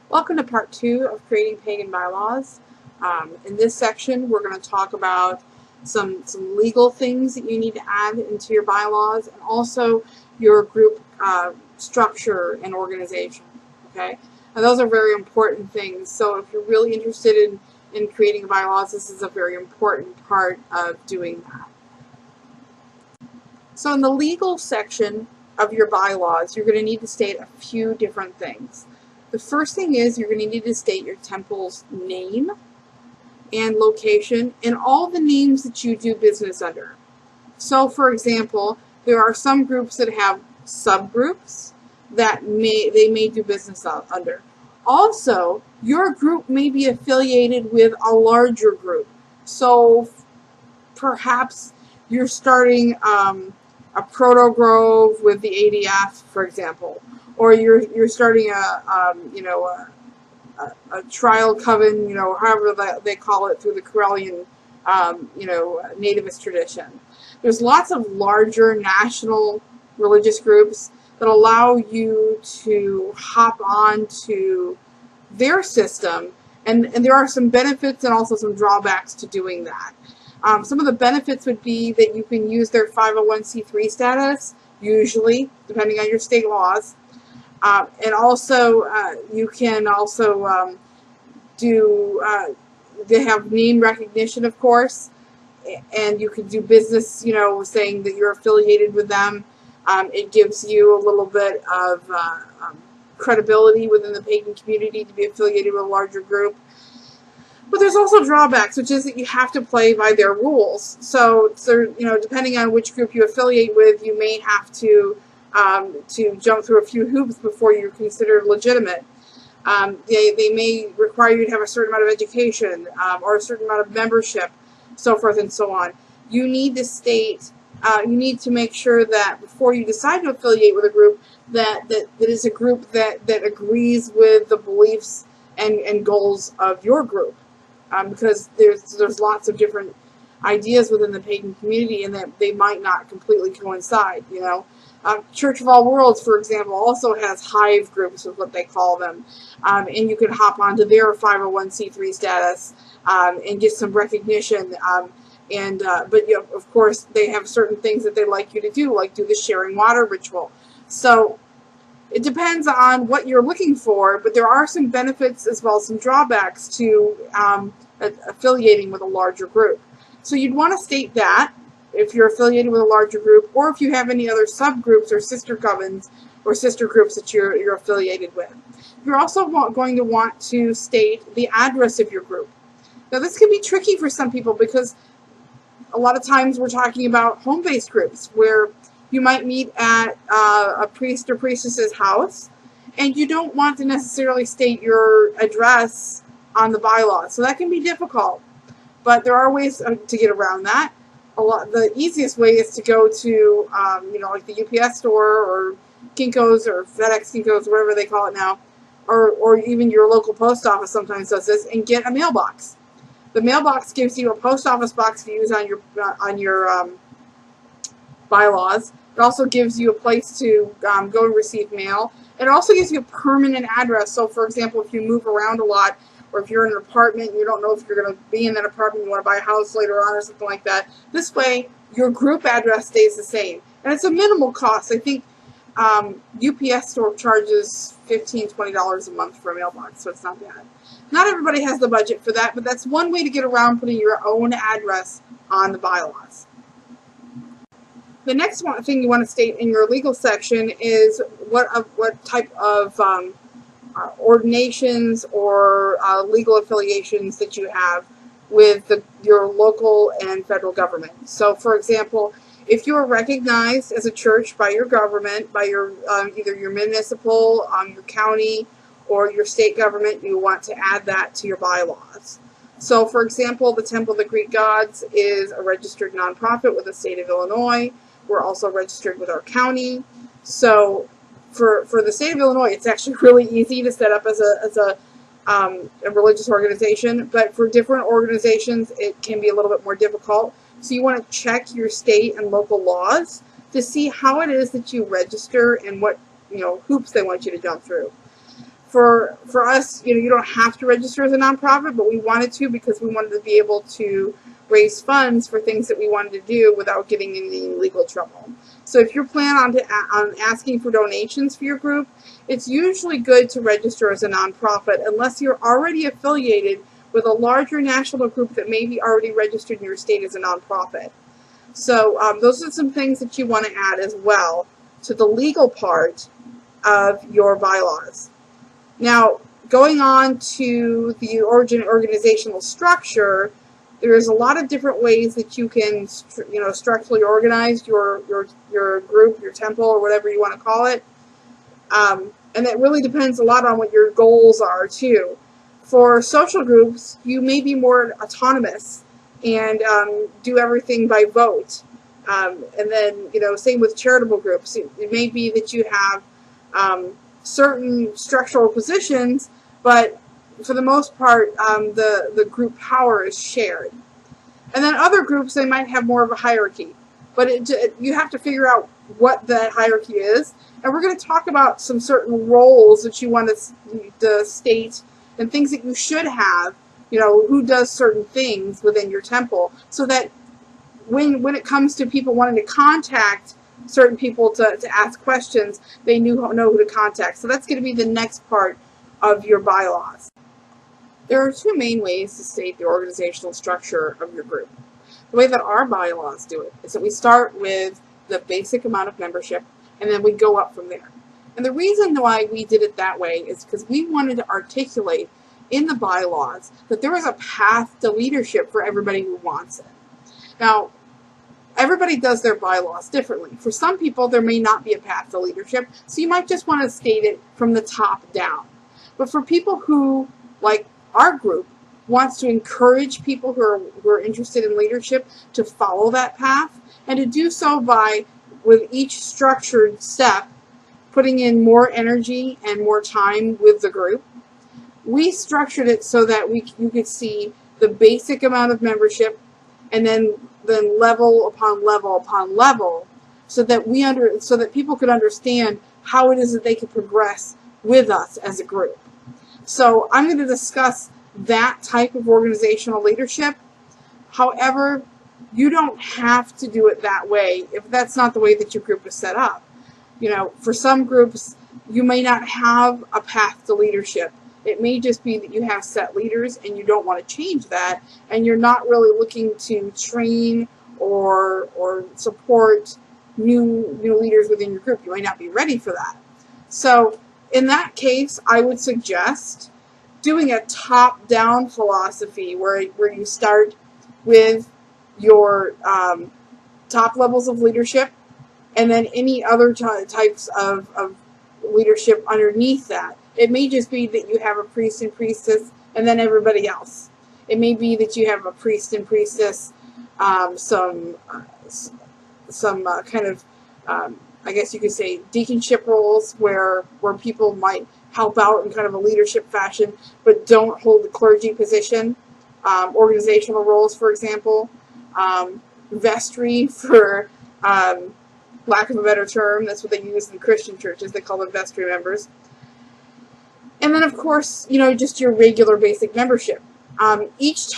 Welcome to part 2 of creating pagan bylaws. In this section, we're going to talk about some legal things that you need to add into your bylaws, and also your group structure and organization. Okay, and those are very important things. So if you're really interested in creating bylaws, this is a very important part of doing that. So in the legal section of your bylaws, you're going to need to state a few different things. The first thing is you're going to need to state your temple's name and location and all the names that you do business under. So for example, there are some groups that have subgroups that they may do business under. Also, your group may be affiliated with a larger group. So perhaps you're starting a proto-grove with the ADF, for example, or you're starting a trial coven, however they call it, through the Karelian, nativist tradition. There's lots of larger national religious groups that allow you to hop on to their system, and there are some benefits and also some drawbacks to doing that. Some of the benefits would be that you can use their 501c3 status, usually, depending on your state laws. And also, you can also they have name recognition, of course, and you can do business, saying that you're affiliated with them. It gives you a little bit of credibility within the pagan community to be affiliated with a larger group. But there's also drawbacks, which is that you have to play by their rules. So depending on which group you affiliate with, you may have to jump through a few hoops before you're considered legitimate. They may require you to have a certain amount of education or a certain amount of membership, so forth and so on. You need to state, you need to make sure that before you decide to affiliate with a group, that is a group that agrees with the beliefs and goals of your group. Because there's lots of different ideas within the pagan community, and that they might not completely coincide. Church of All Worlds, for example, also has hive groups, is what they call them, and you can hop onto their 501c3 status and get some recognition. But of course, they have certain things that they like you to do, like do the sharing water ritual. So it depends on what you're looking for, but there are some benefits as well as some drawbacks to affiliating with a larger group. So you'd want to state that if you're affiliated with a larger group, or if you have any other subgroups or sister covens or sister groups that you're affiliated with. You're also going to want to state the address of your group. Now this can be tricky for some people because a lot of times we're talking about home-based groups where you might meet at a priest or priestess's house, and you don't want to necessarily state your address on the bylaws. So that can be difficult, but there are ways to get around that. The easiest way is to go to, like the UPS store or Kinko's or FedEx Kinko's, whatever they call it now, or even your local post office sometimes does this, and get a mailbox. The mailbox gives you a post office box to use on your bylaws. It also gives you a place to go and receive mail. It also gives you a permanent address. So, for example, if you move around a lot, or if you're in an apartment and you don't know if you're going to be in that apartment, you want to buy a house later on or something like that, this way your group address stays the same. And it's a minimal cost. I think UPS store charges $15, $20 a month for a mailbox, so it's not bad. Not everybody has the budget for that, but that's one way to get around putting your own address on the bylaws. The next thing you want to state in your legal section is what type of ordinations or legal affiliations that you have with your local and federal government. So, for example, if you are recognized as a church by your government, by your either your municipal, your county, or your state government, you want to add that to your bylaws. So, for example, the Temple of the Greek Gods is a registered nonprofit with the state of Illinois. We're also registered with our county. So for the state of Illinois, it's actually really easy to set up as a religious organization. But for different organizations, it can be a little bit more difficult. So you want to check your state and local laws to see how it is that you register and what hoops they want you to jump through. For us, you don't have to register as a nonprofit, but we wanted to because we wanted to be able to raise funds for things that we wanted to do without getting in any legal trouble. So if you're planning on asking for donations for your group, it's usually good to register as a nonprofit unless you're already affiliated with a larger national group that may be already registered in your state as a nonprofit. So those are some things that you want to add as well to the legal part of your bylaws. Now, going on to the organizational structure, there's a lot of different ways that you can, structurally organize your group, your temple, or whatever you want to call it. And that really depends a lot on what your goals are, too. For social groups, you may be more autonomous and do everything by vote. And then, same with charitable groups. It may be that you have certain structural positions, but for the most part, the group power is shared. And then other groups, they might have more of a hierarchy. But you have to figure out what that hierarchy is. And we're going to talk about some certain roles that you want to state and things that you should have, who does certain things within your temple, so that when it comes to people wanting to contact certain people to ask questions, they know who to contact. So that's going to be the next part of your bylaws. There are two main ways to state the organizational structure of your group. The way that our bylaws do it is that we start with the basic amount of membership, and then we go up from there. And the reason why we did it that way is because we wanted to articulate in the bylaws that there is a path to leadership for everybody who wants it. Now, everybody does their bylaws differently. For some people, there may not be a path to leadership, so you might just want to state it from the top down. But for people who, like our group, wants to encourage people who are interested in leadership to follow that path, and to do so by, with each structured step, putting in more energy and more time with the group, we structured it so that you could see the basic amount of membership, and then level upon level upon level, so that people could understand how it is that they could progress with us as a group. So I'm going to discuss that type of organizational leadership. However, you don't have to do it that way if that's not the way that your group is set up. For some groups, you may not have a path to leadership. It may just be that you have set leaders and you don't want to change that, and you're not really looking to train or support new leaders within your group. You might not be ready for that. So in that case, I would suggest doing a top-down philosophy where you start with your top levels of leadership, and then any other types of leadership underneath that. It may just be that you have a priest and priestess, and then everybody else. It may be that you have a priest and priestess, some kind of, I guess you could say, deaconship roles where people might help out in kind of a leadership fashion, but don't hold the clergy position. Organizational roles, for example. Vestry, for lack of a better term, that's what they use in Christian churches. They call them vestry members. And then, of course, just your regular basic membership. At each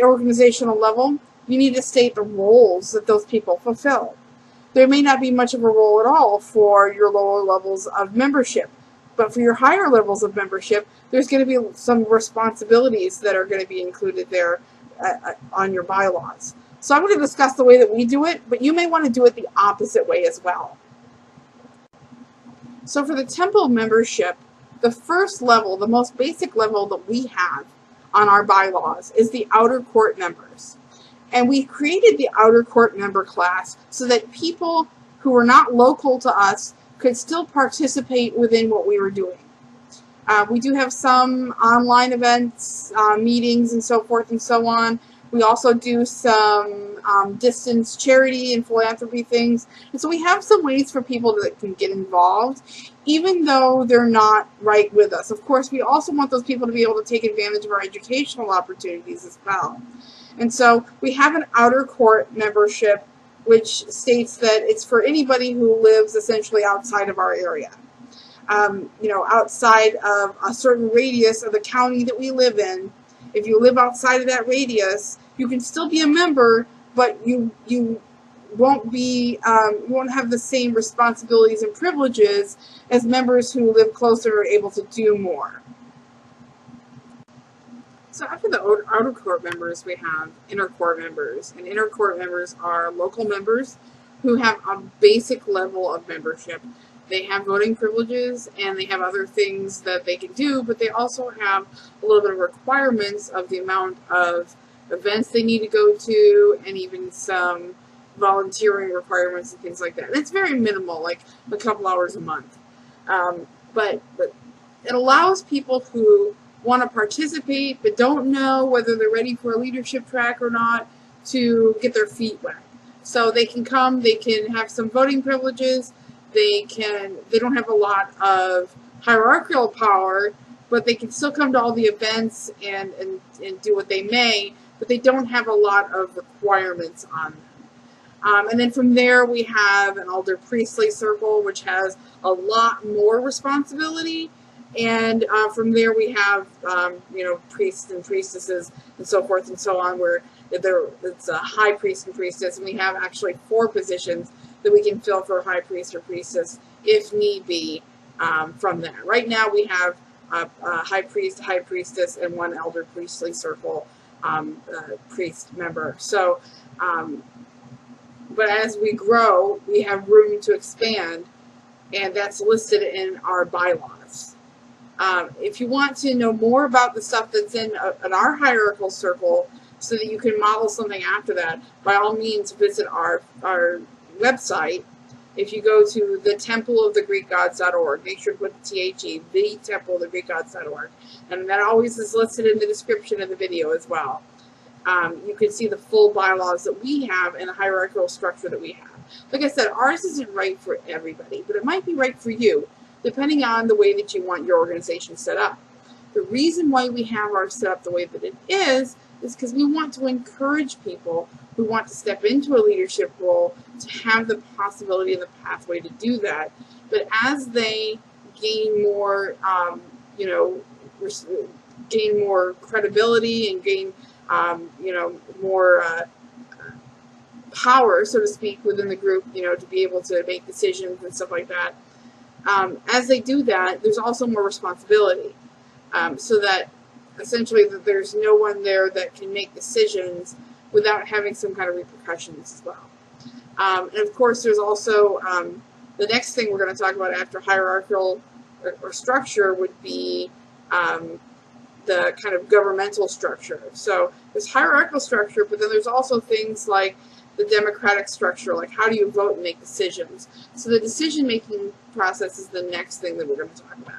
organizational level, you need to state the roles that those people fulfill. There may not be much of a role at all for your lower levels of membership, but for your higher levels of membership, there's going to be some responsibilities that are going to be included there on your bylaws. So I'm going to discuss the way that we do it, but you may want to do it the opposite way as well. So for the temple membership, the first level, the most basic level that we have on our bylaws is the outer court members. And we created the outer court member class so that people who are not local to us could still participate within what we were doing. We do have some online events, meetings, and so forth and so on. We also do some distance charity and philanthropy things. And so we have some ways for people that can get involved, even though they're not right with us. Of course, we also want those people to be able to take advantage of our educational opportunities as well. And so we have an outer court membership, which states that it's for anybody who lives essentially outside of our area. outside of a certain radius of the county that we live in. If you live outside of that radius, you can still be a member, but you won't be you won't have the same responsibilities and privileges as members who live closer and are able to do more. So after the outer court members, we have inner court members, and inner court members are local members who have a basic level of membership. They have voting privileges and they have other things that they can do, but they also have a little bit of requirements of the amount of events they need to go to, and even some volunteering requirements and things like that. And it's very minimal, like a couple hours a month. But it allows people who want to participate but don't know whether they're ready for a leadership track or not to get their feet wet. So they can come, they can have some voting privileges, they don't have a lot of hierarchical power, but they can still come to all the events and do what they may, but they don't have a lot of requirements on them. And then from there we have an elder priestly circle, which has a lot more responsibility. And from there we have, priests and priestesses and so forth and so on, where it's a high priest and priestess, and we have actually 4 positions that we can fill for a high priest or priestess if need be from that. Right now we have a high priest, high priestess, and 1 elder priestly circle priest member. So, but as we grow, we have room to expand, and that's listed in our bylaws. If you want to know more about the stuff that's in our hierarchical circle so that you can model something after that, by all means visit our website. If you go to thetempleofthegreekgods.org, make sure to put the THE, thetempleofthegreekgods.org, and that always is listed in the description of the video as well. You can see the full bylaws that we have and the hierarchical structure that we have. Like I said, ours isn't right for everybody, but it might be right for you, depending on the way that you want your organization set up. The reason why we have ours set up the way that it is because we want to encourage people who want to step into a leadership role to have the possibility and the pathway to do that. But as they gain more, gain more credibility and gain, more power, so to speak, within the group, to be able to make decisions and stuff like that. As they do that, there's also more responsibility, so that essentially that there's no one there that can make decisions without having some kind of repercussions as well. And of course, there's also the next thing we're going to talk about after hierarchical or structure would be the kind of governmental structure. So there's hierarchical structure, but then there's also things like the democratic structure, like how do you vote and make decisions. So the decision-making process is the next thing that we're going to talk about.